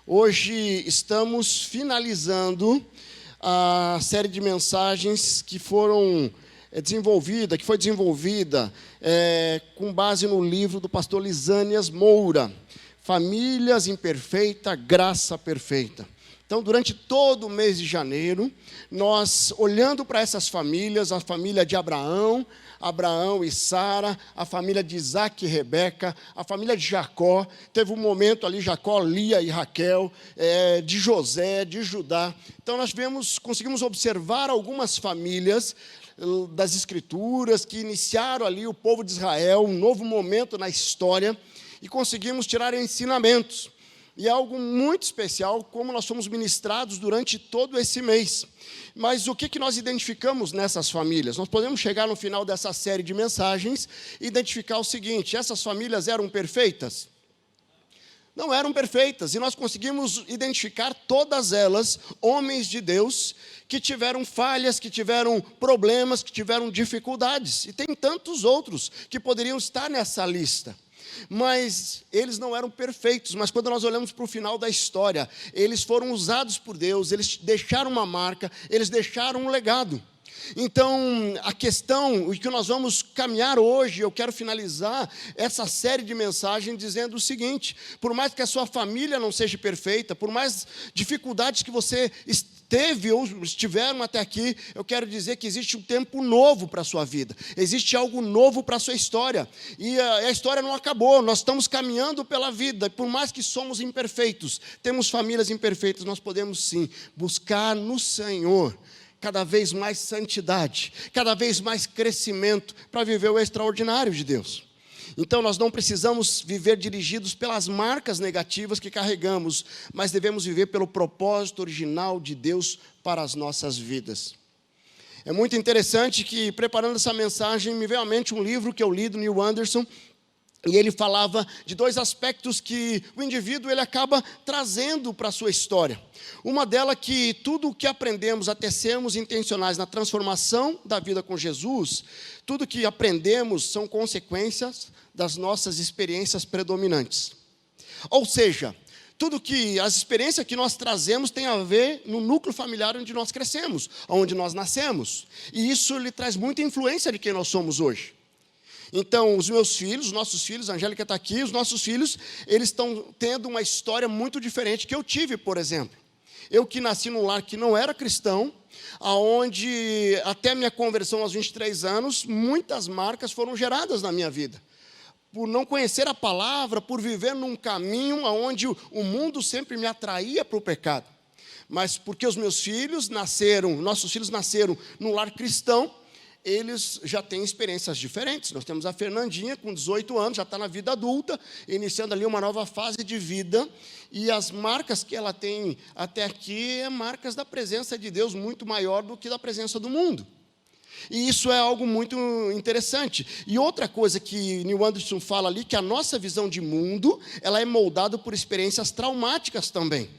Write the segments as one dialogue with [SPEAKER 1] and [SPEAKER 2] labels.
[SPEAKER 1] Hoje estamos finalizando a série de mensagens que foi desenvolvida com base no livro do pastor Lisânias Moura, Famílias Imperfeita, Graça Perfeita. Então, durante todo o mês de janeiro, nós, olhando para essas famílias, a família de Abraão e Sara, a família de Isaac e Rebeca, a família de Jacó, teve um momento ali, Jacó, Lia e Raquel, de José, de Judá. Então, nós conseguimos observar algumas famílias das Escrituras que iniciaram ali o povo de Israel, um novo momento na história, e conseguimos tirar ensinamentos. E é algo muito especial, como nós fomos ministrados durante todo esse mês. Mas o que nós identificamos nessas famílias? Nós podemos chegar no final dessa série de mensagens e identificar o seguinte: essas famílias eram perfeitas? Não eram perfeitas, e nós conseguimos identificar todas elas, homens de Deus, que tiveram falhas, que tiveram problemas, que tiveram dificuldades. E tem tantos outros que poderiam estar nessa lista. Mas eles não eram perfeitos, mas quando nós olhamos para o final da história, eles foram usados por Deus, eles deixaram uma marca, eles deixaram um legado. Então, a questão, o que nós vamos caminhar hoje, eu quero finalizar essa série de mensagens dizendo o seguinte: por mais que a sua família não seja perfeita, por mais dificuldades que você teve ou estiveram até aqui, eu quero dizer que existe um tempo novo para a sua vida, existe algo novo para a sua história, e a história não acabou, nós estamos caminhando pela vida, por mais que somos imperfeitos, temos famílias imperfeitas, nós podemos sim buscar no Senhor cada vez mais santidade, cada vez mais crescimento para viver o extraordinário de Deus. Então, nós não precisamos viver dirigidos pelas marcas negativas que carregamos, mas devemos viver pelo propósito original de Deus para as nossas vidas. É muito interessante que, preparando essa mensagem, me veio à mente um livro que eu li do Neil Anderson, e ele falava de dois aspectos que o indivíduo ele acaba trazendo para a sua história. Uma delas que tudo o que aprendemos até sermos intencionais na transformação da vida com Jesus, tudo que aprendemos são consequências das nossas experiências predominantes. Ou seja, tudo que as experiências que nós trazemos tem a ver no núcleo familiar onde nós crescemos, onde nós nascemos. E isso lhe traz muita influência de quem nós somos hoje. Então, os nossos filhos, a Angélica está aqui, os nossos filhos, eles estão tendo uma história muito diferente que eu tive, por exemplo. Eu que nasci num lar que não era cristão, onde até minha conversão aos 23 anos, muitas marcas foram geradas na minha vida. Por não conhecer a palavra, por viver num caminho onde o mundo sempre me atraía para o pecado. Mas porque nossos filhos nasceram num lar cristão, eles já têm experiências diferentes. Nós temos a Fernandinha, com 18 anos, já está na vida adulta, iniciando ali uma nova fase de vida, e as marcas que ela tem até aqui é marcas da presença de Deus muito maior do que da presença do mundo. E isso é algo muito interessante. E outra coisa que Neil Anderson fala ali, que a nossa visão de mundo, ela é moldada por experiências traumáticas também,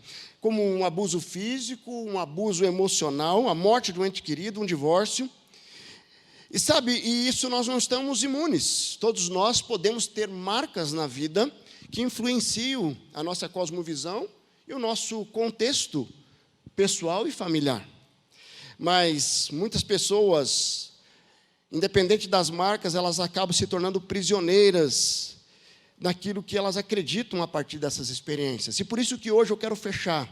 [SPEAKER 1] como um abuso físico, um abuso emocional, a morte de um ente querido, um divórcio. E isso nós não estamos imunes. Todos nós podemos ter marcas na vida que influenciam a nossa cosmovisão e o nosso contexto pessoal e familiar. Mas muitas pessoas, independente das marcas, elas acabam se tornando prisioneiras daquilo que elas acreditam a partir dessas experiências. E por isso que hoje eu quero fechar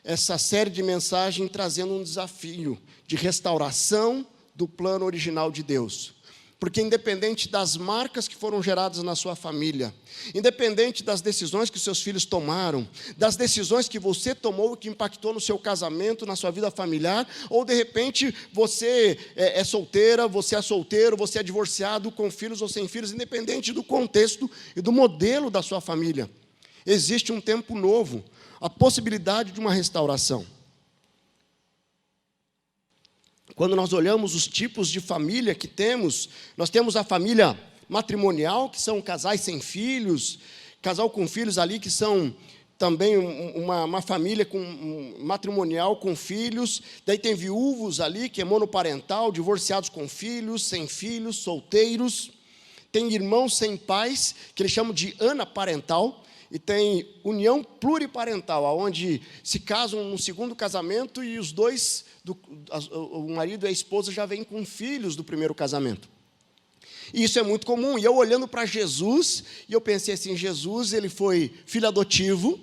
[SPEAKER 1] essa série de mensagens trazendo um desafio de restauração do plano original de Deus. Porque independente das marcas que foram geradas na sua família, independente das decisões que seus filhos tomaram, das decisões que você tomou que impactou no seu casamento, na sua vida familiar, ou de repente você é solteira, você é solteiro, você é divorciado, com filhos ou sem filhos, independente do contexto e do modelo da sua família, existe um tempo novo, a possibilidade de uma restauração. Quando nós olhamos os tipos de família que temos, nós temos a família matrimonial, que são casais sem filhos, casal com filhos ali, que são também uma família matrimonial com filhos. Daí tem viúvos ali, que é monoparental, divorciados com filhos, sem filhos, solteiros. Tem irmãos sem pais, que eles chamam de anaparental. e tem união pluriparental, onde se casam no segundo casamento e os dois, o marido e a esposa já vêm com filhos do primeiro casamento. E isso é muito comum. E eu olhando para Jesus, e eu pensei assim, Jesus, ele foi filho adotivo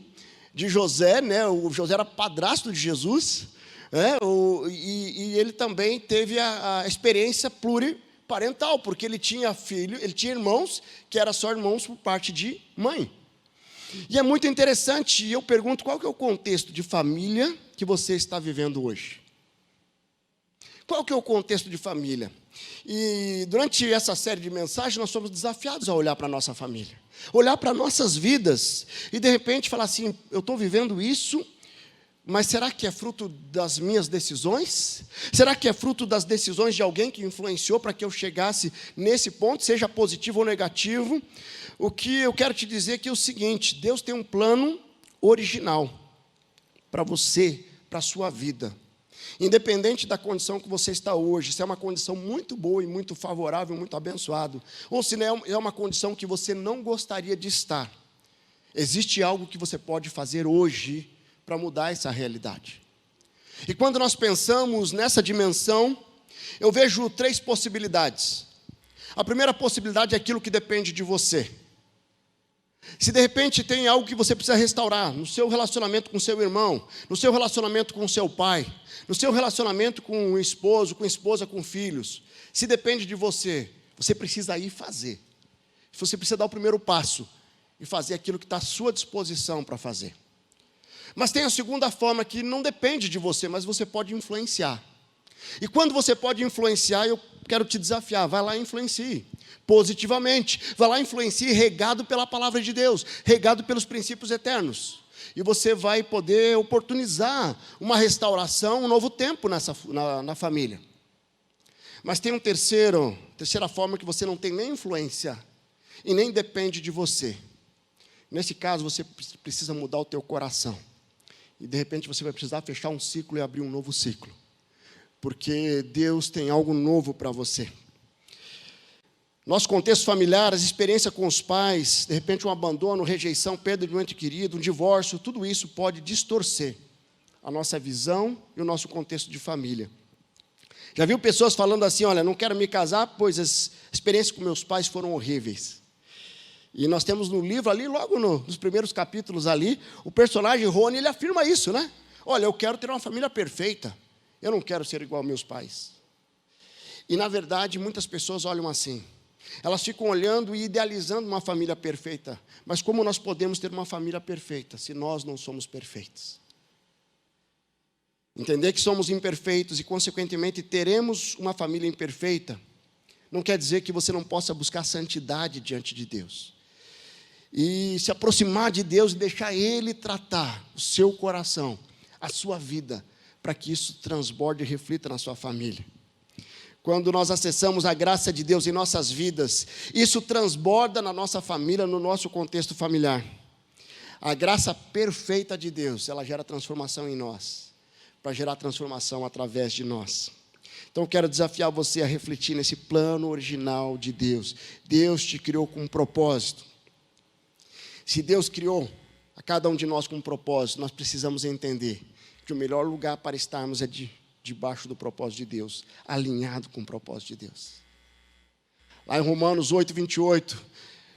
[SPEAKER 1] de José, né? O José era padrasto de Jesus, né? E ele também teve a experiência pluriparental, porque ele tinha irmãos, que eram só irmãos por parte de mãe. E é muito interessante, e eu pergunto, qual que é o contexto de família que você está vivendo hoje? Qual que é o contexto de família? E durante essa série de mensagens, nós somos desafiados a olhar para a nossa família, olhar para nossas vidas, e de repente falar assim, eu estou vivendo isso, mas será que é fruto das minhas decisões? Será que é fruto das decisões de alguém que influenciou para que eu chegasse nesse ponto, seja positivo ou negativo? O que eu quero te dizer aqui é o seguinte, Deus tem um plano original para você, para a sua vida. Independente da condição que você está hoje, se é uma condição muito boa e muito favorável, muito abençoado, ou se não é uma condição que você não gostaria de estar, existe algo que você pode fazer hoje para mudar essa realidade. E quando nós pensamos nessa dimensão, eu vejo 3 possibilidades. A primeira possibilidade é aquilo que depende de você. Se de repente tem algo que você precisa restaurar, no seu relacionamento com seu irmão, no seu relacionamento com seu pai, no seu relacionamento com o esposo, com a esposa, com filhos, se depende de você, você precisa ir fazer. Você precisa dar o primeiro passo e fazer aquilo que está à sua disposição para fazer. Mas tem a segunda forma que não depende de você, mas você pode influenciar. E quando você pode influenciar, eu quero te desafiar, vai lá e influencie, positivamente. Vai lá e influencie, regado pela palavra de Deus, regado pelos princípios eternos. E você vai poder oportunizar uma restauração, um novo tempo na família. Mas tem terceira forma que você não tem nem influência, e nem depende de você. Nesse caso, você precisa mudar o teu coração. E de repente você vai precisar fechar um ciclo e abrir um novo ciclo. Porque Deus tem algo novo para você. Nosso contexto familiar, as experiências com os pais, de repente um abandono, rejeição, perda de um ente querido, um divórcio, tudo isso pode distorcer a nossa visão e o nosso contexto de família. Já viu pessoas falando assim, olha, não quero me casar, pois as experiências com meus pais foram horríveis. E nós temos no livro ali, logo nos primeiros capítulos ali, o personagem Rony, ele afirma isso, né? Olha, eu quero ter uma família perfeita. Eu não quero ser igual aos meus pais. E, na verdade, muitas pessoas olham assim. Elas ficam olhando e idealizando uma família perfeita. Mas como nós podemos ter uma família perfeita se nós não somos perfeitos? Entender que somos imperfeitos e, consequentemente, teremos uma família imperfeita, não quer dizer que você não possa buscar santidade diante de Deus. E se aproximar de Deus e deixar Ele tratar o seu coração, a sua vida, para que isso transborde e reflita na sua família. Quando nós acessamos a graça de Deus em nossas vidas, isso transborda na nossa família, no nosso contexto familiar. A graça perfeita de Deus, ela gera transformação em nós, para gerar transformação através de nós. Então eu quero desafiar você a refletir nesse plano original de Deus. Deus te criou com um propósito. Se Deus criou a cada um de nós com um propósito, nós precisamos entender que o melhor lugar para estarmos é debaixo do propósito de Deus, alinhado com o propósito de Deus. Lá em Romanos 8, 28,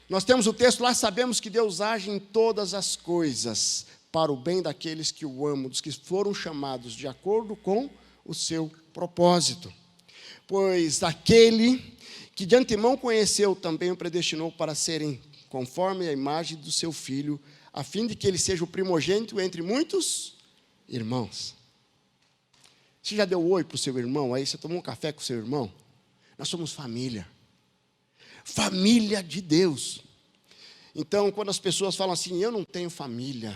[SPEAKER 1] nós temos o texto lá, sabemos que Deus age em todas as coisas para o bem daqueles que o amam, dos que foram chamados de acordo com o seu propósito. Pois aquele que de antemão conheceu também o predestinou para serem conforme a imagem do seu Filho, a fim de que ele seja o primogênito entre muitos irmãos. Você já deu oi para o seu irmão? Aí você tomou um café com o seu irmão? Nós somos família. Família de Deus. Então, quando as pessoas falam assim, eu não tenho família,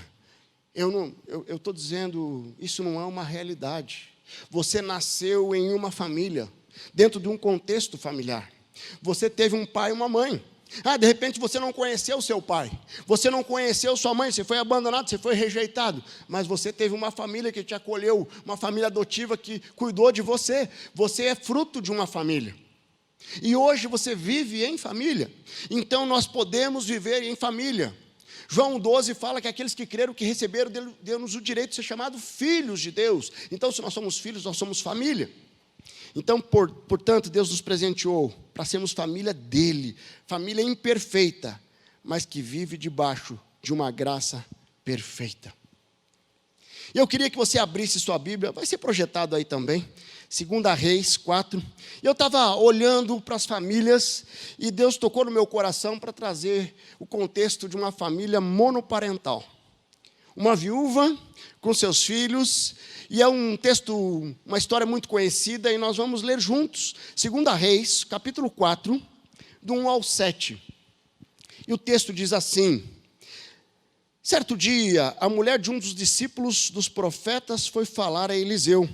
[SPEAKER 1] eu estou dizendo, isso não é uma realidade. Você nasceu em uma família, dentro de um contexto familiar. Você teve um pai e uma mãe. De repente você não conheceu seu pai, você não conheceu sua mãe, você foi abandonado, você foi rejeitado, mas você teve uma família que te acolheu, uma família adotiva que cuidou de você. Você é fruto de uma família. E hoje você vive em família. Então nós podemos viver em família. João 12 fala que aqueles que creram, que receberam, deu-nos o direito de ser chamados filhos de Deus. Então, se nós somos filhos, nós somos família. Então, portanto, Deus nos presenteou para sermos família dele, família imperfeita, mas que vive debaixo de uma graça perfeita. E eu queria que você abrisse sua Bíblia, vai ser projetado aí também, 2 Reis 4. Eu estava olhando para as famílias e Deus tocou no meu coração para trazer o contexto de uma família monoparental. Uma viúva com seus filhos, e é um texto, uma história muito conhecida, e nós vamos ler juntos, 2 Reis, capítulo 4, do 1 ao 7. E o texto diz assim: certo dia, a mulher de um dos discípulos dos profetas foi falar a Eliseu: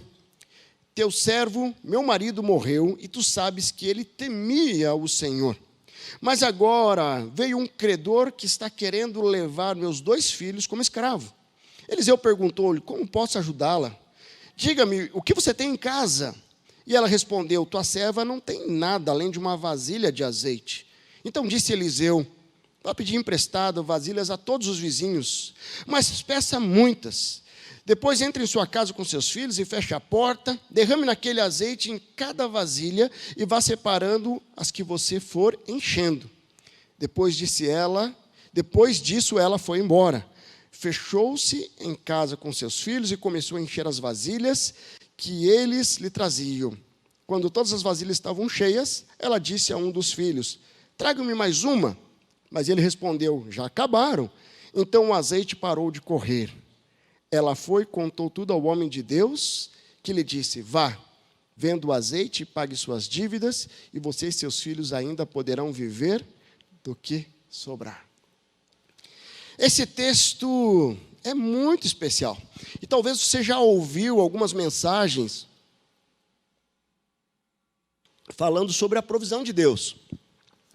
[SPEAKER 1] teu servo, meu marido, morreu, e tu sabes que ele temia o Senhor. Mas agora veio um credor que está querendo levar meus 2 filhos como escravo. Eliseu perguntou-lhe: como posso ajudá-la? Diga-me, o que você tem em casa? E ela respondeu: tua serva não tem nada além de uma vasilha de azeite. Então disse Eliseu: vá pedir emprestado vasilhas a todos os vizinhos, mas peça muitas. Depois entre em sua casa com seus filhos e feche a porta, derrame naquele azeite em cada vasilha e vá separando as que você for enchendo. Depois disso ela foi embora. Fechou-se em casa com seus filhos e começou a encher as vasilhas que eles lhe traziam. Quando todas as vasilhas estavam cheias, ela disse a um dos filhos: traga-me mais uma. Mas ele respondeu: já acabaram. Então o azeite parou de correr. Ela foi e contou tudo ao homem de Deus, que lhe disse: vá, venda o azeite e pague suas dívidas, e você e seus filhos ainda poderão viver do que sobrar. Esse texto é muito especial. E talvez você já ouviu algumas mensagens falando sobre a provisão de Deus.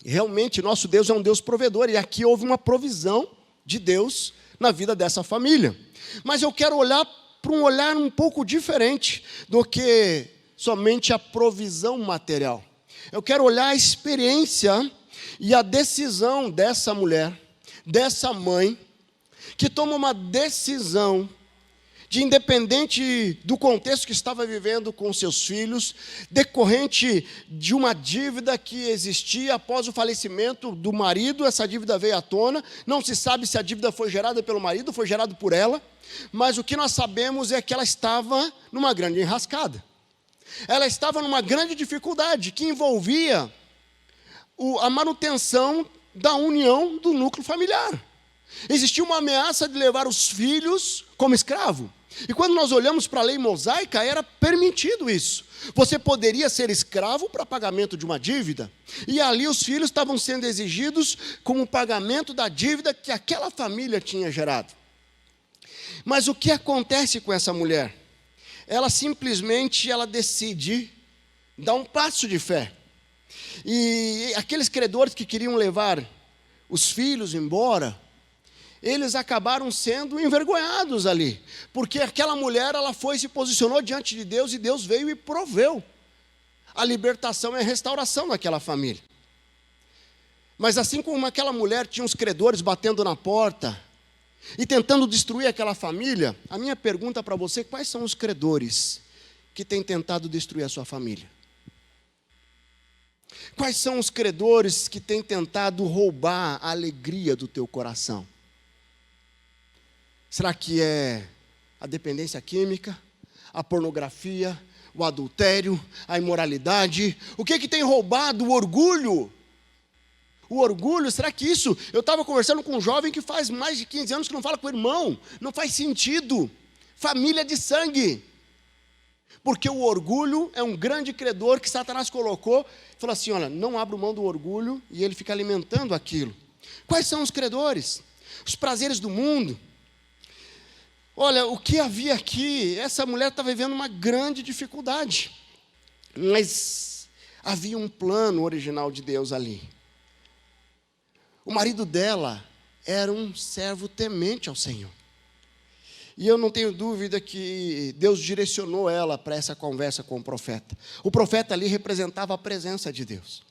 [SPEAKER 1] Realmente, nosso Deus é um Deus provedor, e aqui houve uma provisão de Deus na vida dessa família. Mas eu quero olhar para um olhar um pouco diferente do que somente a provisão material. Eu quero olhar a experiência e a decisão dessa mulher, dessa mãe, que toma uma decisão de, independente do contexto que estava vivendo com seus filhos, decorrente de uma dívida que existia após o falecimento do marido. Essa dívida veio à tona, não se sabe se a dívida foi gerada pelo marido, foi gerada por ela, mas o que nós sabemos é que ela estava numa grande enrascada. Ela estava numa grande dificuldade que envolvia a manutenção da união do núcleo familiar. Existia uma ameaça de levar os filhos como escravo. E quando nós olhamos para a lei mosaica, era permitido isso. Você poderia ser escravo para pagamento de uma dívida, e ali os filhos estavam sendo exigidos como pagamento da dívida que aquela família tinha gerado. Mas o que acontece com essa mulher? Ela simplesmente decide dar um passo de fé. E aqueles credores que queriam levar os filhos embora, eles acabaram sendo envergonhados ali, porque aquela mulher, ela foi e se posicionou diante de Deus, e Deus veio e proveu a libertação e a restauração daquela família. Mas assim como aquela mulher tinha os credores batendo na porta e tentando destruir aquela família, a minha pergunta para você: quais são os credores que têm tentado destruir a sua família? Quais são os credores que têm tentado roubar a alegria do teu coração? Será que é a dependência química, a pornografia, o adultério, a imoralidade? O que tem roubado? O orgulho? O orgulho, será que isso... Eu estava conversando com um jovem que faz mais de 15 anos que não fala com o irmão. Não faz sentido. Família de sangue. Porque o orgulho é um grande credor que Satanás colocou. Falou assim: olha, não abra mão do orgulho, e ele fica alimentando aquilo. Quais são os credores? Os prazeres do mundo. Olha, o que havia aqui, essa mulher está vivendo uma grande dificuldade. Mas havia um plano original de Deus ali. O marido dela era um servo temente ao Senhor. E eu não tenho dúvida que Deus direcionou ela para essa conversa com o profeta. O profeta ali representava a presença de Deus.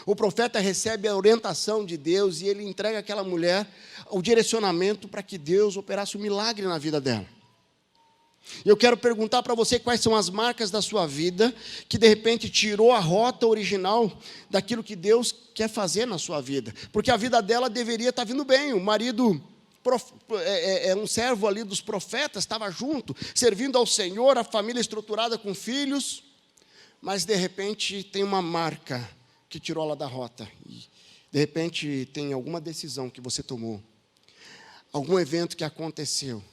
[SPEAKER 1] O profeta recebe a orientação de Deus e ele entrega àquela mulher o direcionamento para que Deus operasse um milagre na vida dela. Eu quero perguntar para você quais são as marcas da sua vida que de repente tirou a rota original daquilo que Deus quer fazer na sua vida. Porque a vida dela deveria estar vindo bem. O marido é um servo ali dos profetas, estava junto, servindo ao Senhor, a família estruturada com filhos. Mas de repente tem uma marca que tirou ela da rota. E, de repente tem alguma decisão que você tomou, algum evento que aconteceu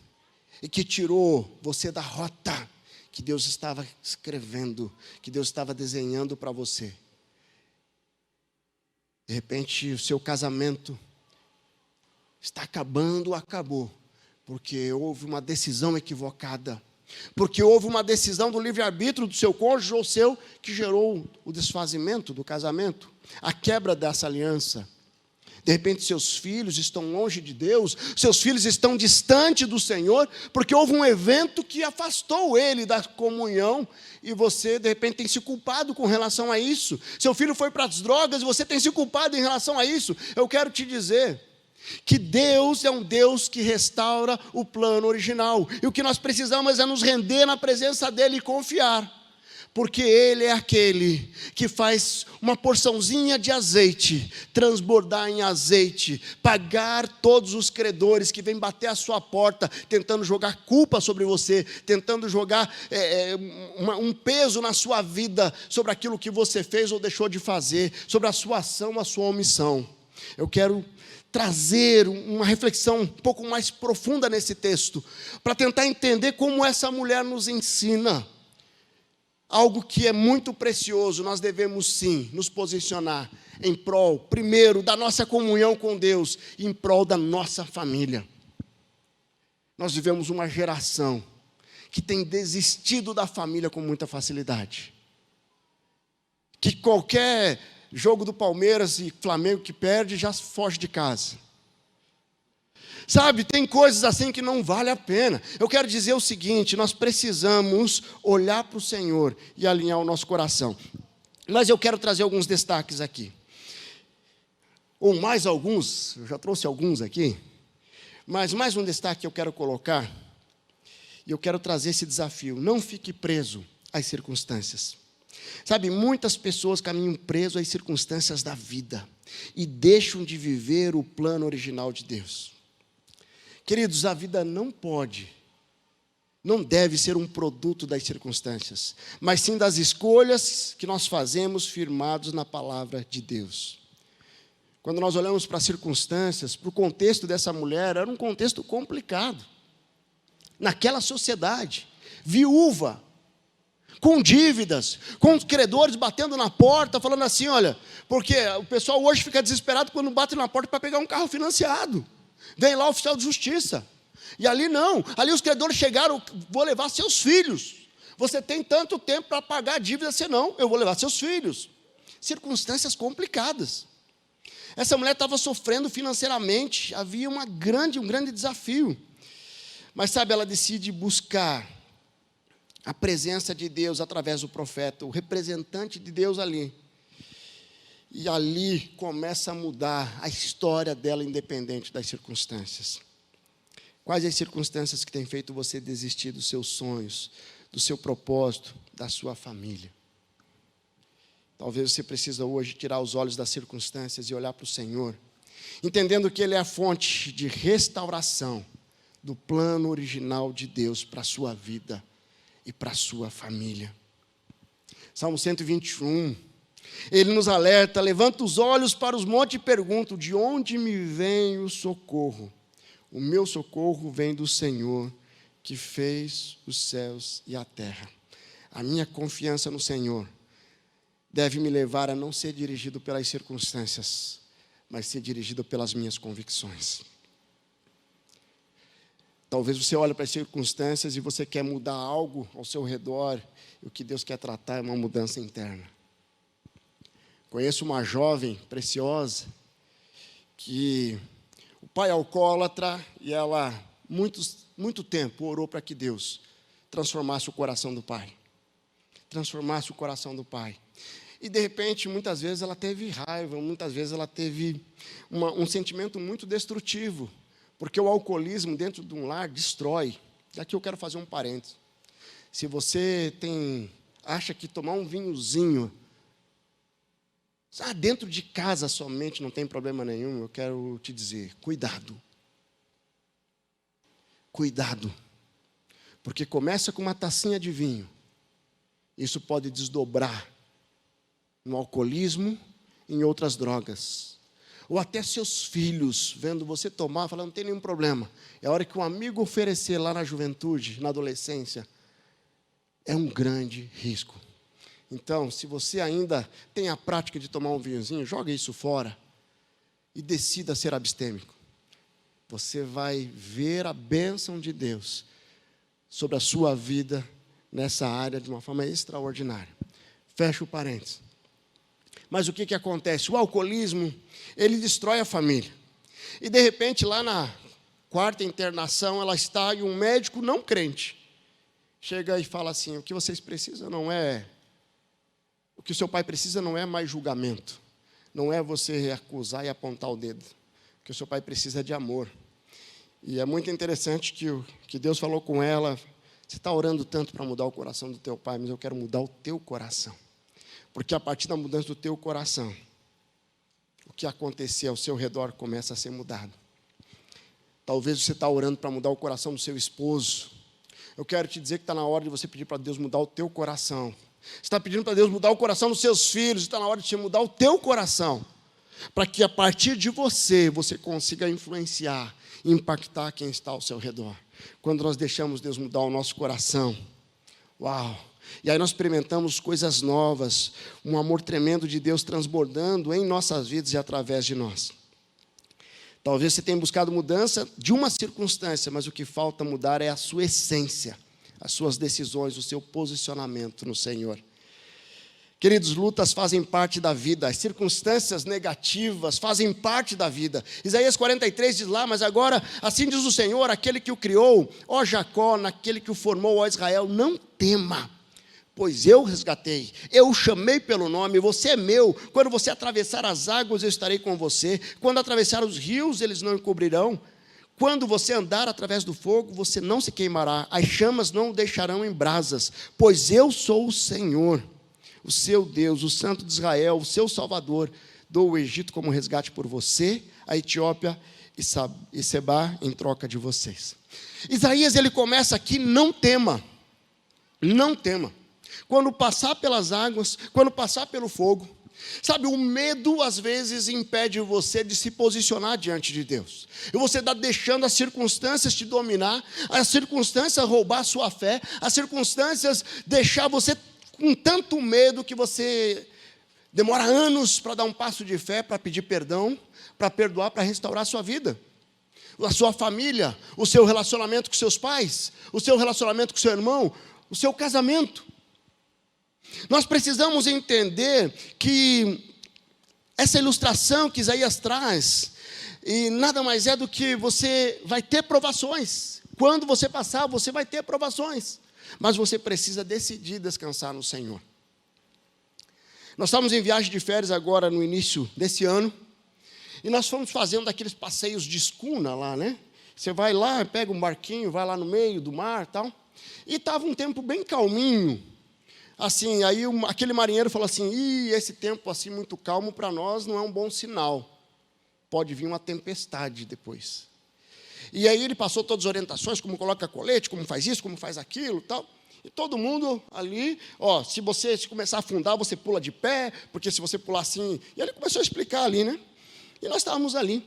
[SPEAKER 1] e que tirou você da rota que Deus estava escrevendo, que Deus estava desenhando para você. De repente o seu casamento está acabando, acabou, porque houve uma decisão equivocada, porque houve uma decisão do livre-arbítrio do seu cônjuge ou seu, que gerou o desfazimento do casamento, a quebra dessa aliança. De repente seus filhos estão longe de Deus, seus filhos estão distante do Senhor, porque houve um evento que afastou ele da comunhão, e você de repente tem se culpado com relação a isso. Seu filho foi para as drogas e você tem se culpado em relação a isso. Eu quero te dizer que Deus é um Deus que restaura o plano original, e o que nós precisamos é nos render na presença dEle e confiar, porque Ele é aquele que faz uma porçãozinha de azeite transbordar em azeite, pagar todos os credores que vêm bater à sua porta, tentando jogar culpa sobre você, tentando jogar um peso na sua vida, sobre aquilo que você fez ou deixou de fazer, sobre a sua ação, a sua omissão. Eu quero trazer uma reflexão um pouco mais profunda nesse texto, para tentar entender como essa mulher nos ensina algo que é muito precioso. Nós devemos sim nos posicionar em prol, primeiro, da nossa comunhão com Deus, e em prol da nossa família. Nós vivemos uma geração que tem desistido da família com muita facilidade, que qualquer jogo do Palmeiras e Flamengo que perde, já foge de casa. Sabe, tem coisas assim que não vale a pena. Eu quero dizer o seguinte: nós precisamos olhar para o Senhor e alinhar o nosso coração. Mas eu quero trazer alguns destaques aqui. Ou mais alguns, eu já trouxe alguns aqui. Mas mais um destaque que eu quero colocar, e eu quero trazer esse desafio: não fique preso às circunstâncias. Sabe, muitas pessoas caminham preso às circunstâncias da vida e deixam de viver o plano original de Deus. Queridos, a vida não deve ser um produto das circunstâncias, mas sim das escolhas que nós fazemos firmados na palavra de Deus. Quando nós olhamos para as circunstâncias, para o contexto dessa mulher, era um contexto complicado. Naquela sociedade, viúva, com dívidas, com os credores batendo na porta, falando assim, olha, porque o pessoal hoje fica desesperado quando bate na porta para pegar um carro financiado. Vem lá o oficial de justiça. E ali não, ali os credores chegaram: vou levar seus filhos. Você tem tanto tempo para pagar a dívida, senão eu vou levar seus filhos. Circunstâncias complicadas. Essa mulher estava sofrendo financeiramente, havia um grande desafio. Mas sabe, ela decide buscar a presença de Deus através do profeta, o representante de Deus ali. E ali começa a mudar a história dela, independente das circunstâncias. Quais as circunstâncias que têm feito você desistir dos seus sonhos, do seu propósito, da sua família? Talvez você precisa hoje tirar os olhos das circunstâncias e olhar para o Senhor, entendendo que Ele é a fonte de restauração do plano original de Deus para a sua vida e para a sua família. Salmo 121, ele nos alerta: levanta os olhos para os montes e pergunto, de onde me vem o socorro? O meu socorro vem do Senhor, que fez os céus e a terra. A minha confiança no Senhor deve me levar a não ser dirigido pelas circunstâncias, mas ser dirigido pelas minhas convicções. Talvez você olhe para as circunstâncias e você quer mudar algo ao seu redor, e o que Deus quer tratar é uma mudança interna. Conheço uma jovem preciosa, que o pai é alcoólatra, e ela, muito tempo, orou para que Deus transformasse o coração do pai. Transformasse o coração do pai. E, de repente, muitas vezes ela teve raiva, muitas vezes ela teve um sentimento muito destrutivo, porque o alcoolismo dentro de um lar destrói. E aqui eu quero fazer um parênteses. Se você acha que tomar um vinhozinho, dentro de casa somente não tem problema nenhum, eu quero te dizer, cuidado. Cuidado. Porque começa com uma tacinha de vinho. Isso pode desdobrar no alcoolismo, em outras drogas. Ou até seus filhos, vendo você tomar, falando, não tem nenhum problema. É a hora que um amigo oferecer lá na juventude, na adolescência, é um grande risco. Então, se você ainda tem a prática de tomar um vinhozinho, joga isso fora e decida ser abstêmico. Você vai ver a bênção de Deus sobre a sua vida nessa área de uma forma extraordinária. Fecha o parênteses. Mas o que acontece? O alcoolismo, ele destrói a família. E, de repente, lá na 4ª internação, ela está e um médico não crente chega e fala assim, o que vocês precisam não é... O que o seu pai precisa não é mais julgamento. Não é você acusar e apontar o dedo. O que o seu pai precisa é de amor. E é muito interessante que Deus falou com ela, você está orando tanto para mudar o coração do teu pai, mas eu quero mudar o teu coração. Porque a partir da mudança do teu coração, o que acontecer ao seu redor começa a ser mudado. Talvez você está orando para mudar o coração do seu esposo. Eu quero te dizer que está na hora de você pedir para Deus mudar o teu coração. Você está pedindo para Deus mudar o coração dos seus filhos, está na hora de você mudar o teu coração. Para que a partir de você consiga influenciar, impactar quem está ao seu redor. Quando nós deixamos Deus mudar o nosso coração, uau! E aí nós experimentamos coisas novas, um amor tremendo de Deus transbordando em nossas vidas e através de nós. Talvez você tenha buscado mudança de uma circunstância, mas o que falta mudar é a sua essência, as suas decisões, o seu posicionamento no Senhor. Queridos, lutas fazem parte da vida, as circunstâncias negativas fazem parte da vida. Isaías 43 diz lá, mas agora, assim diz o Senhor, aquele que o criou, ó Jacó, naquele que o formou, ó Israel, não tema. Pois eu resgatei, eu o chamei pelo nome, você é meu. Quando você atravessar as águas, eu estarei com você. Quando atravessar os rios, eles não encobrirão. Quando você andar através do fogo, você não se queimará. As chamas não o deixarão em brasas. Pois eu sou o Senhor, o seu Deus, o Santo de Israel, o seu Salvador. Dou o Egito como resgate por você, a Etiópia e Sebá em troca de vocês. Isaías, ele começa aqui, não tema. Não tema. Quando passar pelas águas, quando passar pelo fogo, sabe, o medo às vezes impede você de se posicionar diante de Deus. E você está deixando as circunstâncias te dominar, as circunstâncias roubar a sua fé, as circunstâncias deixar você com tanto medo que você demora anos para dar um passo de fé, para pedir perdão, para perdoar, para restaurar a sua vida. A sua família, o seu relacionamento com seus pais, o seu relacionamento com seu irmão, o seu casamento. Nós precisamos entender que essa ilustração que Isaías traz, e nada mais é do que você vai ter provações. Quando você passar, você vai ter provações. Mas você precisa decidir descansar no Senhor. Nós estamos em viagem de férias agora no início desse ano, e nós fomos fazendo aqueles passeios de escuna lá, né? Você vai lá, pega um barquinho, vai lá no meio do mar e tal. E estava um tempo bem calminho. Assim, aí aquele marinheiro falou assim, esse tempo assim muito calmo para nós não é um bom sinal. Pode vir uma tempestade depois. E aí ele passou todas as orientações, como coloca colete, como faz isso, como faz aquilo, tal. E todo mundo ali, se você começar a afundar, você pula de pé, porque se você pular assim... E ele começou a explicar ali, né? E nós estávamos ali.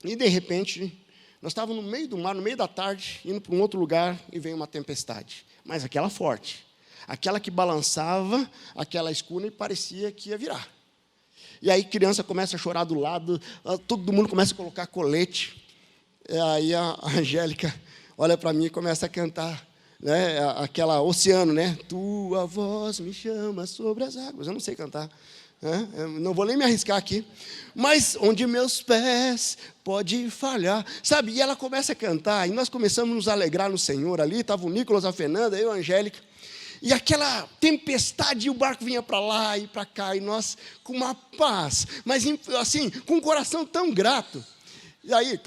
[SPEAKER 1] E de repente, nós estávamos no meio do mar, no meio da tarde, indo para um outro lugar, e veio uma tempestade. Mas aquela forte. Aquela que balançava aquela escuna e parecia que ia virar. E aí criança começa a chorar do lado, todo mundo começa a colocar colete. E aí a Angélica olha para mim e começa a cantar, né, aquela oceano, né? Tua voz me chama sobre as águas. Eu não sei cantar, né? Eu não vou nem me arriscar aqui. Mas onde meus pés pode falhar, sabe? E ela começa a cantar, e nós começamos a nos alegrar no Senhor ali. Estava o Nicolas, a Fernanda, eu, a Angélica. E aquela tempestade, e o barco vinha para lá e para cá, e nós com uma paz, mas assim, com um coração tão grato. E aí,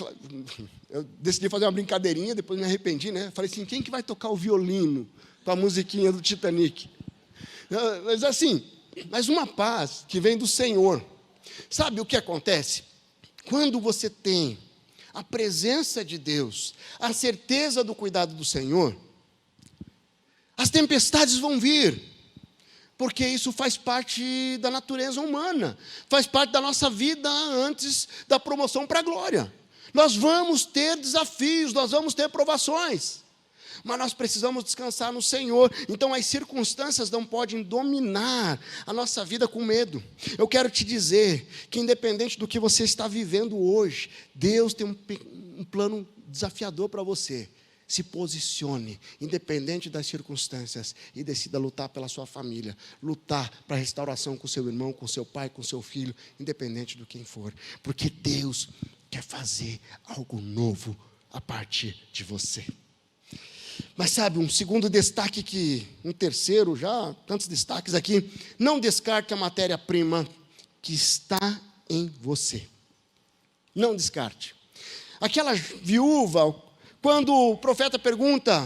[SPEAKER 1] eu decidi fazer uma brincadeirinha, depois me arrependi, né? Falei assim, quem que vai tocar o violino com a musiquinha do Titanic? Mas assim, mas uma paz que vem do Senhor. Sabe o que acontece? Quando você tem a presença de Deus, a certeza do cuidado do Senhor, as tempestades vão vir, porque isso faz parte da natureza humana, faz parte da nossa vida antes da promoção para a glória. Nós vamos ter desafios, nós vamos ter provações, mas nós precisamos descansar no Senhor. Então as circunstâncias não podem dominar a nossa vida com medo. Eu quero te dizer que independente do que você está vivendo hoje, Deus tem um plano desafiador para você. Se posicione, independente das circunstâncias, e decida lutar pela sua família, lutar para a restauração com seu irmão, com seu pai, com seu filho, independente do quem for, porque Deus quer fazer algo novo a partir de você. Mas sabe, um segundo destaque, um terceiro já, tantos destaques aqui, não descarte a matéria-prima que está em você. Não descarte. Aquela viúva, quando o profeta pergunta,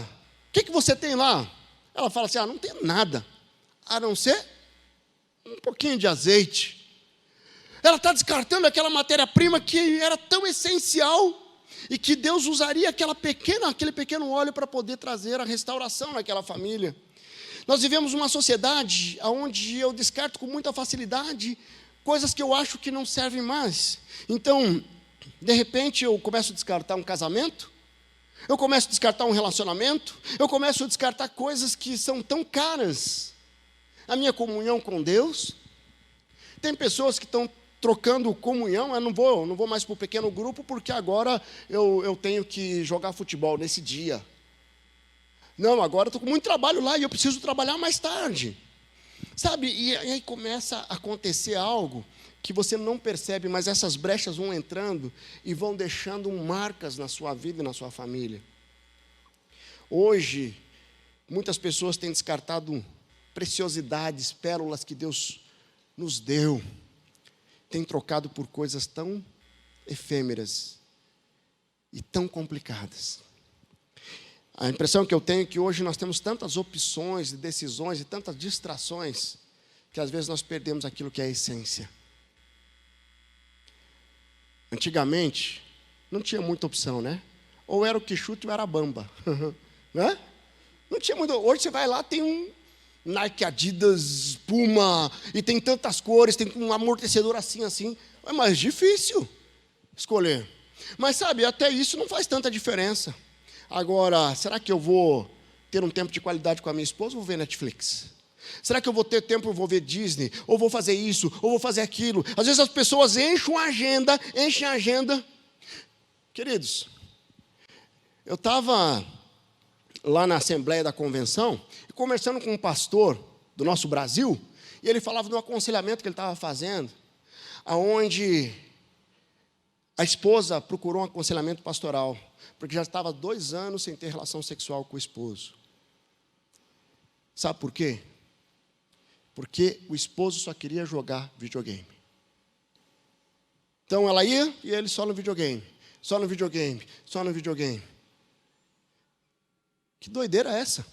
[SPEAKER 1] o que você tem lá? Ela fala assim, não tem nada, a não ser um pouquinho de azeite. Ela está descartando aquela matéria-prima que era tão essencial, e que Deus usaria aquele pequeno óleo para poder trazer a restauração naquela família. Nós vivemos uma sociedade onde eu descarto com muita facilidade coisas que eu acho que não servem mais. Então, de repente eu começo a descartar um casamento, eu começo a descartar um relacionamento, eu começo a descartar coisas que são tão caras. A minha comunhão com Deus. Tem pessoas que estão trocando comunhão, eu não vou mais para o pequeno grupo, porque agora eu tenho que jogar futebol nesse dia. Não, agora eu estou com muito trabalho lá e eu preciso trabalhar mais tarde. Sabe, e aí começa a acontecer algo que você não percebe, mas essas brechas vão entrando e vão deixando marcas na sua vida e na sua família. Hoje, muitas pessoas têm descartado preciosidades, pérolas que Deus nos deu, têm trocado por coisas tão efêmeras e tão complicadas. A impressão que eu tenho é que hoje nós temos tantas opções e decisões e tantas distrações, que às vezes nós perdemos aquilo que é a essência. Antigamente, não tinha muita opção, né? Ou era o Quixute ou era a Bamba. Né? Não tinha muito. Hoje você vai lá, tem um Nike, Adidas, Puma, e tem tantas cores, tem um amortecedor assim. É mais difícil escolher. Mas sabe, até isso não faz tanta diferença. Agora, será que eu vou ter um tempo de qualidade com a minha esposa ou vou ver Netflix? Será que eu vou ter tempo, eu vou ver Disney? Ou vou fazer isso, ou vou fazer aquilo? Às vezes as pessoas enchem a agenda. Queridos, eu estava lá na Assembleia da Convenção, conversando com um pastor do nosso Brasil, e ele falava de um aconselhamento que ele estava fazendo, aonde a esposa procurou um aconselhamento pastoral, porque já estava 2 anos sem ter relação sexual com o esposo. Sabe por quê? Porque o esposo só queria jogar videogame. Então ela ia e ele só no videogame. Que doideira é essa?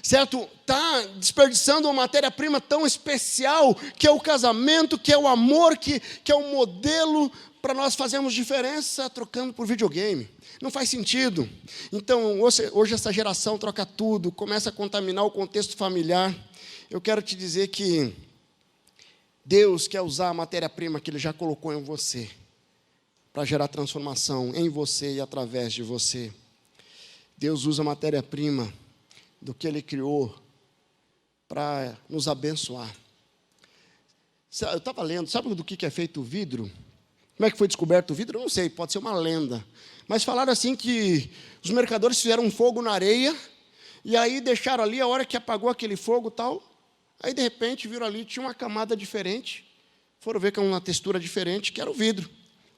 [SPEAKER 1] Certo? Está desperdiçando uma matéria-prima tão especial, que é o casamento, que é o amor, que é o modelo para nós fazermos diferença trocando por videogame. Não faz sentido. Então, hoje essa geração troca tudo, começa a contaminar o contexto familiar. Eu quero te dizer que Deus quer usar a matéria-prima que Ele já colocou em você, para gerar transformação em você e através de você. Deus usa a matéria-prima do que Ele criou para nos abençoar. Eu estava lendo, sabe do que é feito o vidro? Como é que foi descoberto o vidro? Eu não sei, pode ser uma lenda. Mas falaram assim que os mercadores fizeram um fogo na areia, e aí deixaram ali, a hora que apagou aquele fogo e tal, aí de repente viram ali, tinha uma camada diferente, foram ver que é uma textura diferente, que era o vidro.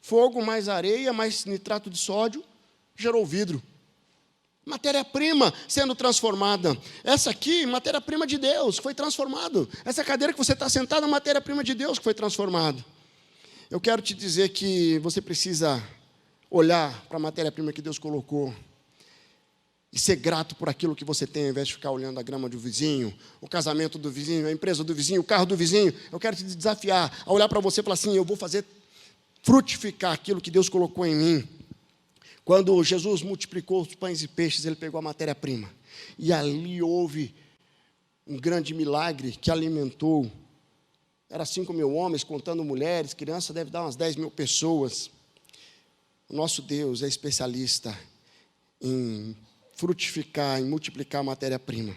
[SPEAKER 1] Fogo mais areia, mais nitrato de sódio, gerou vidro. Matéria-prima sendo transformada. Essa aqui, matéria-prima de Deus, foi transformado. Essa cadeira que você está sentado é matéria-prima de Deus que foi transformado. Eu quero te dizer que você precisa olhar para a matéria-prima que Deus colocou e ser grato por aquilo que você tem, ao invés de ficar olhando a grama do vizinho, o casamento do vizinho, a empresa do vizinho, o carro do vizinho. Eu quero te desafiar a olhar para você e falar assim: eu vou fazer frutificar aquilo que Deus colocou em mim. Quando Jesus multiplicou os pães e peixes, ele pegou a matéria-prima. E ali houve um grande milagre que alimentou. Era 5.000 homens, contando mulheres, crianças, deve dar umas 10.000 pessoas. O nosso Deus é especialista em frutificar, em multiplicar a matéria-prima.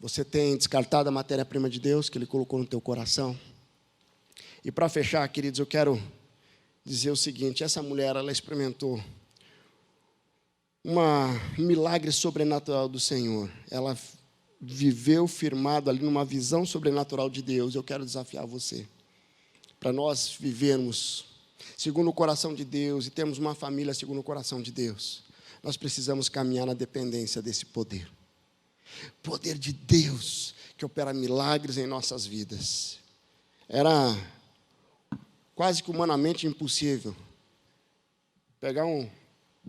[SPEAKER 1] Você tem descartado a matéria-prima de Deus que Ele colocou no teu coração? E para fechar, queridos, eu quero dizer o seguinte: essa mulher, ela experimentou um milagre sobrenatural do Senhor. Ela viveu firmado ali numa visão sobrenatural de Deus. Eu quero desafiar você, para nós vivermos segundo o coração de Deus e termos uma família segundo o coração de Deus, nós precisamos caminhar na dependência desse poder. Poder de Deus que opera milagres em nossas vidas. Era quase que humanamente impossível pegar um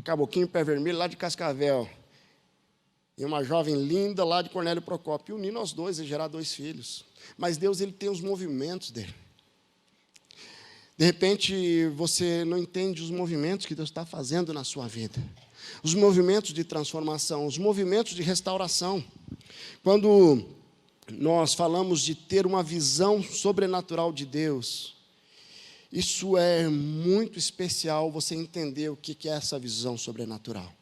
[SPEAKER 1] caboclinho pé vermelho lá de Cascavel e uma jovem linda lá de Cornélio Procópio, unindo os dois e gerar 2 filhos. Mas Deus, Ele tem os movimentos dele. De repente, você não entende os movimentos que Deus está fazendo na sua vida. Os movimentos de transformação, os movimentos de restauração. Quando nós falamos de ter uma visão sobrenatural de Deus, isso é muito especial, você entender o que é essa visão sobrenatural.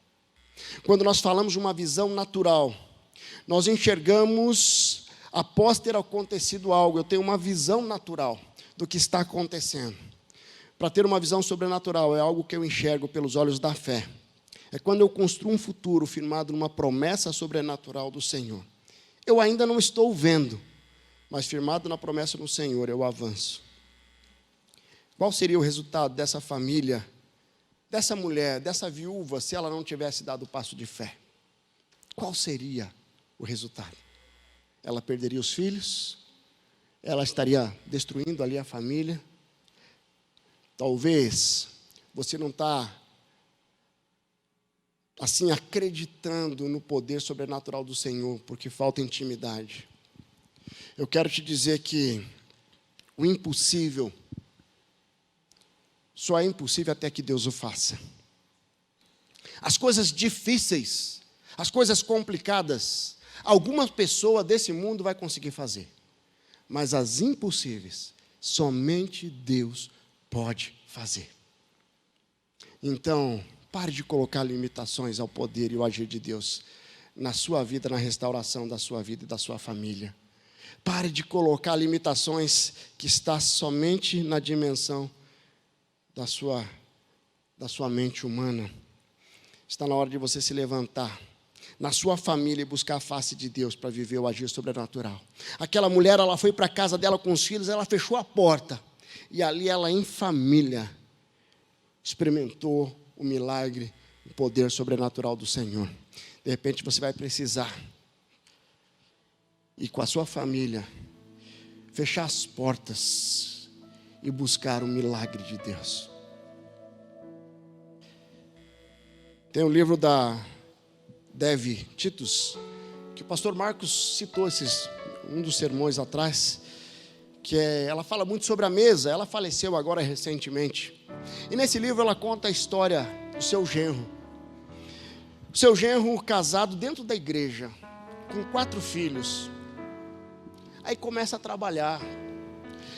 [SPEAKER 1] Quando nós falamos de uma visão natural, nós enxergamos após ter acontecido algo. Eu tenho uma visão natural do que está acontecendo. Para ter uma visão sobrenatural, é algo que eu enxergo pelos olhos da fé. É quando eu construo um futuro firmado numa promessa sobrenatural do Senhor. Eu ainda não estou vendo, mas firmado na promessa do Senhor, eu avanço. Qual seria o resultado dessa família, dessa mulher, dessa viúva, se ela não tivesse dado o passo de fé? Qual seria o resultado? Ela perderia os filhos? Ela estaria destruindo ali a família? Talvez você não está assim acreditando no poder sobrenatural do Senhor, porque falta intimidade. Eu quero te dizer que o impossível só é impossível até que Deus o faça. As coisas difíceis, as coisas complicadas, alguma pessoa desse mundo vai conseguir fazer. Mas as impossíveis, somente Deus pode fazer. Então, pare de colocar limitações ao poder e ao agir de Deus na sua vida, na restauração da sua vida e da sua família. Pare de colocar limitações que está somente na dimensão da sua mente humana. Está na hora de você se levantar na sua família e buscar a face de Deus para viver o agir sobrenatural. Aquela mulher, ela foi para a casa dela com os filhos, ela fechou a porta. E ali ela, em família, experimentou o milagre, o poder sobrenatural do Senhor. De repente você vai precisar ir com a sua família, fechar as portas e buscar o milagre de Deus. Tem um livro da Dev Titus, que o pastor Marcos citou um dos sermões atrás, que ela fala muito sobre a mesa. Ela faleceu agora recentemente. E nesse livro ela conta a história do seu genro. O seu genro casado dentro da igreja, com 4 filhos. Aí começa a trabalhar.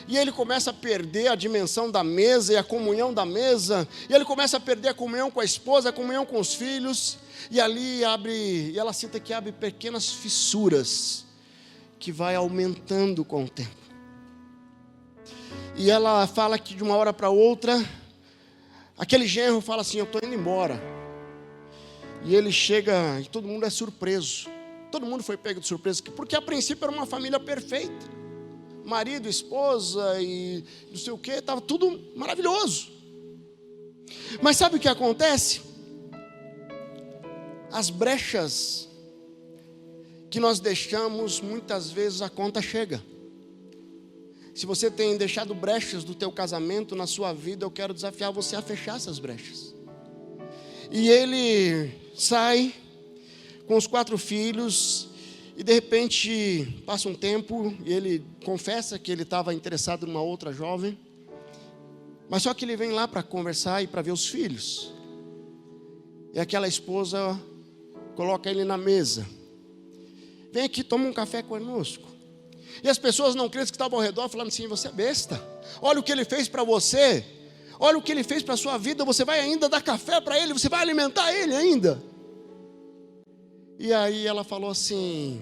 [SPEAKER 1] E ele começa a perder a dimensão da mesa e a comunhão da mesa. E ele começa a perder a comunhão com a esposa, a comunhão com os filhos. E ali e ela cita que abre pequenas fissuras, que vai aumentando com o tempo. E ela fala que de uma hora para outra, aquele genro fala assim: eu estou indo embora. E ele chega e todo mundo é surpreso. Todo mundo foi pego de surpresa, porque a princípio era uma família perfeita. Marido, esposa e não sei o que, estava tudo maravilhoso. Mas sabe o que acontece? As brechas que nós deixamos, muitas vezes a conta chega. Se você tem deixado brechas do teu casamento, na sua vida, eu quero desafiar você a fechar essas brechas. E ele sai com os 4 filhos, e de repente passa um tempo, e ele confessa que ele estava interessado numa outra jovem, mas só que ele vem lá para conversar e para ver os filhos. E aquela esposa coloca ele na mesa: vem aqui, toma um café conosco. E as pessoas não crentes que estavam ao redor falando assim: você é besta, olha o que ele fez para você, olha o que ele fez para a sua vida, você vai ainda dar café para ele, você vai alimentar ele ainda. E aí ela falou assim: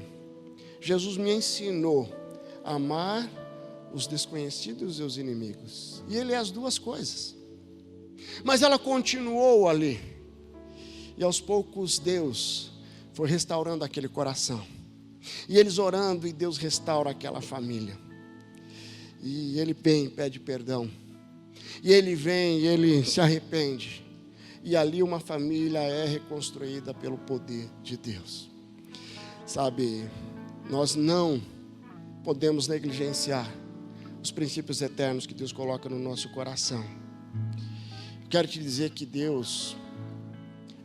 [SPEAKER 1] Jesus me ensinou a amar os desconhecidos e os inimigos. E ele é as duas coisas. Mas ela continuou ali, e aos poucos Deus foi restaurando aquele coração. E eles orando, e Deus restaura aquela família. E ele vem, pede perdão. E ele vem, e ele se arrepende. E ali uma família é reconstruída pelo poder de Deus. Sabe, nós não podemos negligenciar os princípios eternos que Deus coloca no nosso coração. Eu quero te dizer que Deus,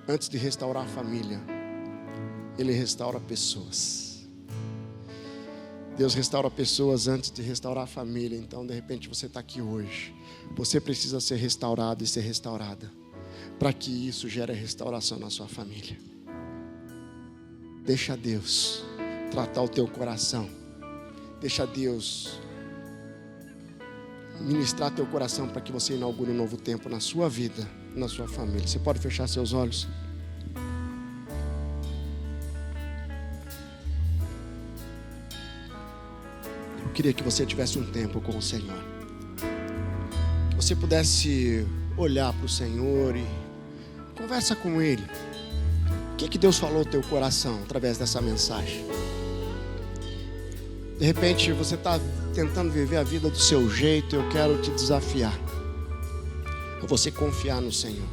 [SPEAKER 1] antes de restaurar a família, Ele restaura pessoas. Deus restaura pessoas antes de restaurar a família. Então, de repente, você está aqui hoje. Você precisa ser restaurado e ser restaurada, para que isso gere restauração na sua família. Deixa Deus tratar o teu coração. Deixa Deus ministrar teu coração, para que você inaugure um novo tempo na sua vida, na sua família. Você pode fechar seus olhos? Eu queria que você tivesse um tempo com o Senhor. Que você pudesse olhar para o Senhor e conversa com Ele. O que Deus falou no teu coração através dessa mensagem? De repente você está tentando viver a vida do seu jeito. Eu quero te desafiar a você confiar no Senhor.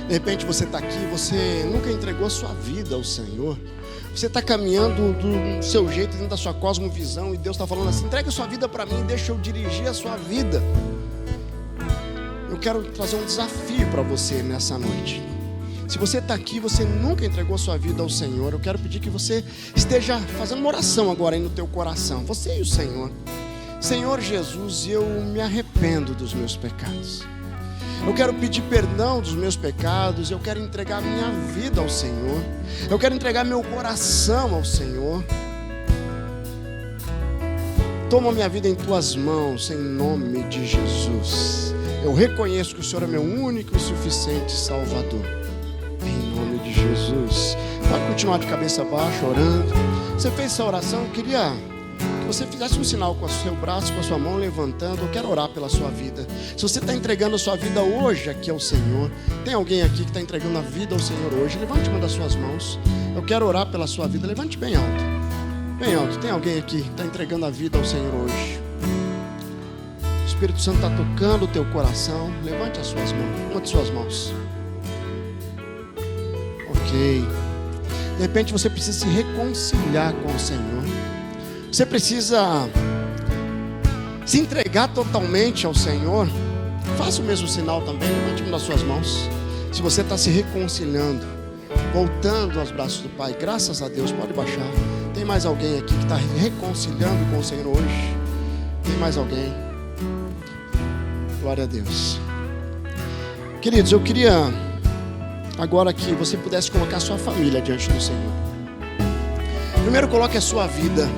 [SPEAKER 1] De repente você está aqui, você nunca entregou a sua vida ao Senhor. Você está caminhando do seu jeito, dentro da sua cosmovisão, e Deus está falando assim: entrega a sua vida para mim, deixa eu dirigir a sua vida. Eu quero trazer um desafio para você nessa noite. Se você está aqui, você nunca entregou a sua vida ao Senhor, eu quero pedir que você esteja fazendo uma oração agora aí no teu coração, você e o Senhor. Senhor Jesus, eu me arrependo dos meus pecados. Eu quero pedir perdão dos meus pecados. Eu quero entregar minha vida ao Senhor. Eu quero entregar meu coração ao Senhor. Toma minha vida em tuas mãos, em nome de Jesus. Eu reconheço que o Senhor é meu único e suficiente Salvador. Em nome de Jesus. Pode continuar de cabeça baixa, orando. Você fez essa oração? Eu queria que você fizesse um sinal com o seu braço, com a sua mão levantando. Eu quero orar pela sua vida. Se você está entregando a sua vida hoje aqui ao Senhor, tem alguém aqui que está entregando a vida ao Senhor hoje? Levante uma das suas mãos. Eu quero orar pela sua vida. Levante bem alto. Bem alto. Tem alguém aqui que está entregando a vida ao Senhor hoje? O Espírito Santo está tocando o teu coração. Levante as suas mãos. Uma de suas mãos. Ok. De repente você precisa se reconciliar com o Senhor. Você precisa se entregar totalmente ao Senhor. Faça o mesmo sinal também. Levante uma das suas mãos. Se você está se reconciliando, voltando aos braços do Pai, graças a Deus, pode baixar. Tem mais alguém aqui que está reconciliando com o Senhor hoje? Tem mais alguém? Glória a Deus. Queridos, eu queria agora que você pudesse colocar a sua família diante do Senhor. Primeiro, coloque a sua vida.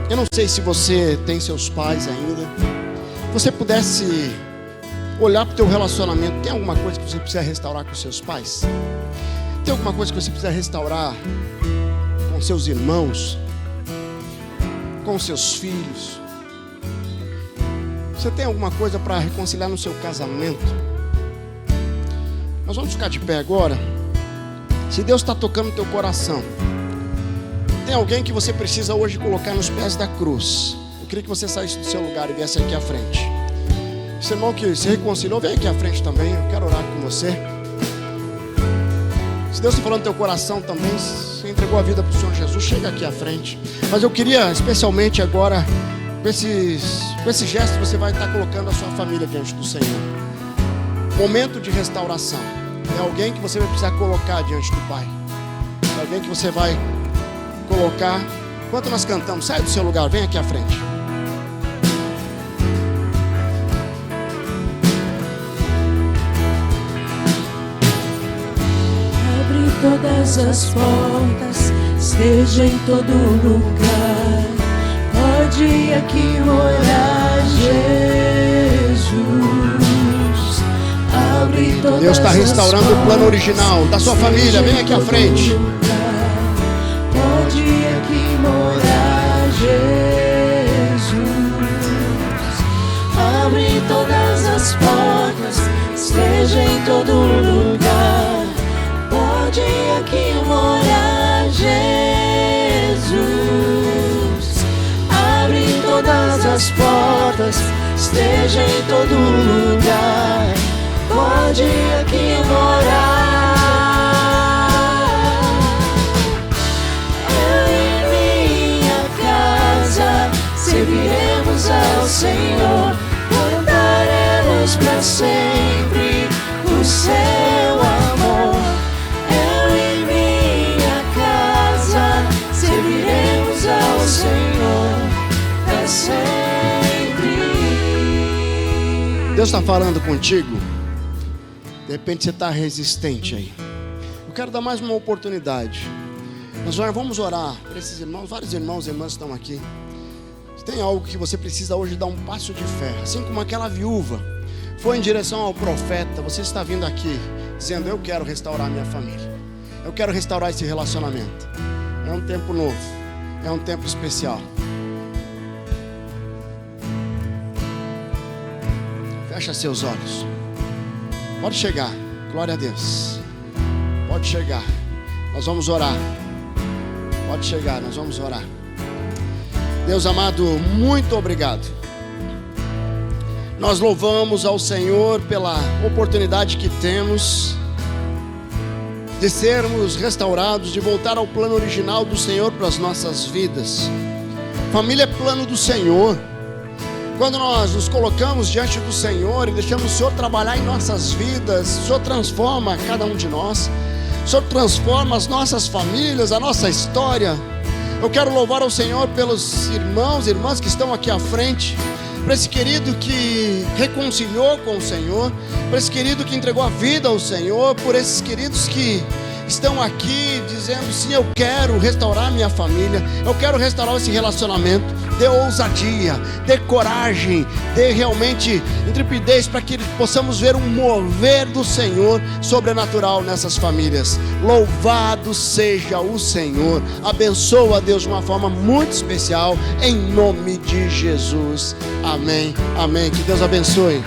[SPEAKER 1] Eu não sei se você tem seus pais ainda. Se você pudesse olhar para o teu relacionamento, tem alguma coisa que você precisa restaurar com seus pais? Tem alguma coisa que você precisa restaurar com seus irmãos? Com seus filhos? Você tem alguma coisa para reconciliar no seu casamento? Nós vamos ficar de pé agora. Se Deus está tocando no teu coração, tem alguém que você precisa hoje colocar nos pés da cruz. Eu queria que você saísse do seu lugar e viesse aqui à frente. Esse irmão que se reconciliou, vem aqui à frente também. Eu quero orar com você. Se Deus está falando no teu coração também, você entregou a vida para o Senhor Jesus, chega aqui à frente. Mas eu queria especialmente agora, com esse gesto, você vai estar colocando a sua família diante do Senhor. Momento de restauração. É alguém que você vai precisar colocar diante do Pai. É alguém que você vai colocar. Enquanto nós cantamos, sai do seu lugar, vem aqui à frente.
[SPEAKER 2] Abre todas as portas, esteja em todo lugar. Pode aqui morar Jesus. Abre todas
[SPEAKER 1] Deus está restaurando o plano original da sua família. Vem aqui à frente.
[SPEAKER 2] Pode aqui morar Jesus. Abre todas as portas, esteja em todo lugar. Pode aqui morar Jesus. Abre todas as portas, esteja em todo lugar. Pode aqui morar. Eu e minha casa serviremos ao Senhor, cantaremos para sempre o seu amor. Eu e minha casa serviremos ao Senhor para sempre.
[SPEAKER 1] Deus está falando contigo. De repente você está resistente aí. Eu quero dar mais uma oportunidade. Nós vamos orar para esses irmãos, vários irmãos e irmãs estão aqui. Se tem algo que você precisa hoje dar um passo de fé, assim como aquela viúva foi em direção ao profeta, você está vindo aqui dizendo: eu quero restaurar minha família, eu quero restaurar esse relacionamento. É um tempo novo, é um tempo especial. Fecha seus olhos. Pode chegar, glória a Deus. Pode chegar, nós vamos orar. Pode chegar, nós vamos orar. Deus amado, muito obrigado. Nós louvamos ao Senhor pela oportunidade que temos de sermos restaurados, de voltar ao plano original do Senhor para as nossas vidas. Família é plano do Senhor. Quando nós nos colocamos diante do Senhor e deixamos o Senhor trabalhar em nossas vidas, o Senhor transforma cada um de nós, o Senhor transforma as nossas famílias, a nossa história. Eu quero louvar ao Senhor pelos irmãos e irmãs que estão aqui à frente, para esse querido que reconciliou com o Senhor, para esse querido que entregou a vida ao Senhor, por esses queridos que estão aqui dizendo: sim, eu quero restaurar minha família, eu quero restaurar esse relacionamento. Dê ousadia, dê coragem, dê realmente intrepidez para que possamos ver um mover do Senhor sobrenatural nessas famílias. Louvado seja o Senhor. Abençoa, Deus, de uma forma muito especial, em nome de Jesus. Amém, amém. Que Deus abençoe.